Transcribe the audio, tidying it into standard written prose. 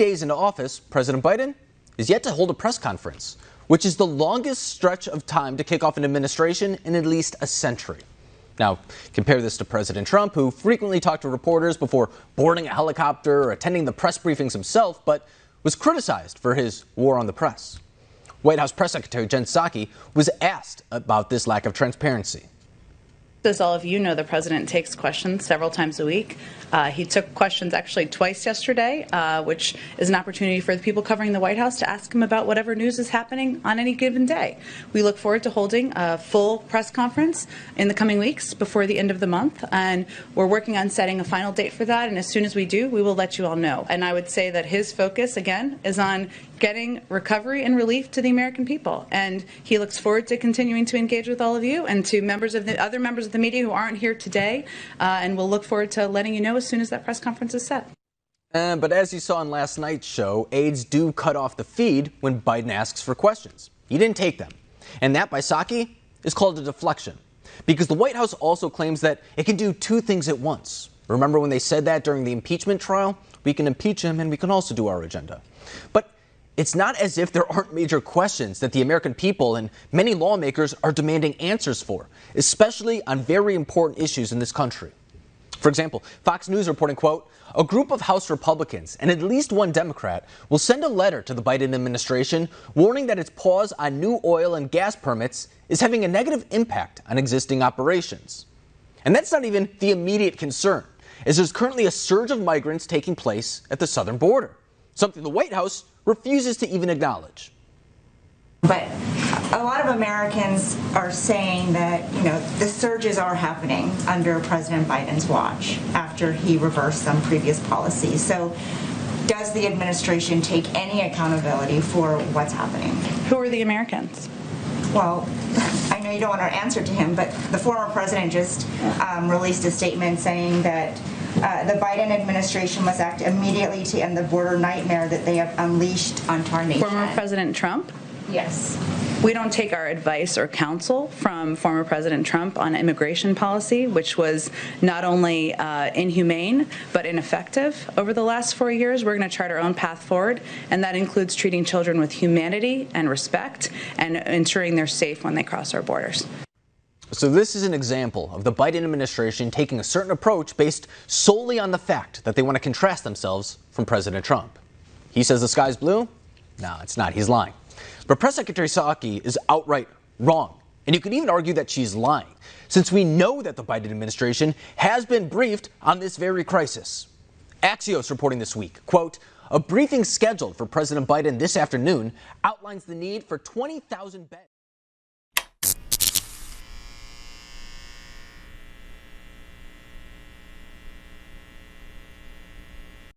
days into office, President Biden is yet to hold a press conference, which is the longest stretch of time to kick off an administration in at least a century. Now, compare this to President Trump, who frequently talked to reporters before boarding a helicopter or attending the press briefings himself, but was criticized for his war on the press. White House Press Secretary Jen Psaki was asked about this lack of transparency. As all of you know, the president takes questions several times a week. He took questions actually twice yesterday, which is an opportunity for the people covering the White House to ask him about whatever news is happening on any given day. We look forward to holding a full press conference in the coming weeks before the end of the month, and we're working on setting a final date for that, and as soon as we do, we will let you all know. And I would say that his focus, again, is on getting recovery and relief to the American people, and he looks forward to continuing to engage with all of you and to other members of the media who aren't here today, and we'll look forward to letting you know as soon as that press conference is set. But as you saw on last night's show, aides do cut off the feed when Biden asks for questions. He didn't take them. And that, by Psaki, is called a deflection. Because the White House also claims that it can do two things at once. Remember when they said that during the impeachment trial? We can impeach him and we can also do our agenda. But it's not as if there aren't major questions that the American people and many lawmakers are demanding answers for, especially on very important issues in this country. For example, Fox News reporting, quote, a group of House Republicans and at least one Democrat will send a letter to the Biden administration warning that its pause on new oil and gas permits is having a negative impact on existing operations. And that's not even the immediate concern, as there's currently a surge of migrants taking place at the southern border, something the White House refuses to even acknowledge. But a lot of Americans are saying that, the surges are happening under President Biden's watch after he reversed some previous policies. So does the administration take any accountability for what's happening? Who are the Americans? Well, I know you don't want to answer to him, but the former president just released a statement saying that the Biden administration must act immediately to end the border nightmare that they have unleashed on our nation. Former President Trump? Yes. We don't take our advice or counsel from former President Trump on immigration policy, which was not only inhumane but ineffective over the last 4 years. We're going to chart our own path forward, and that includes treating children with humanity and respect and ensuring they're safe when they cross our borders. So this is an example of the Biden administration taking a certain approach based solely on the fact that they want to contrast themselves from President Trump. He says the sky's blue. No, it's not. He's lying. But Press Secretary Psaki is outright wrong. And you could even argue that she's lying, since we know that the Biden administration has been briefed on this very crisis. Axios reporting this week, quote, a briefing scheduled for President Biden this afternoon outlines the need for 20,000 beds.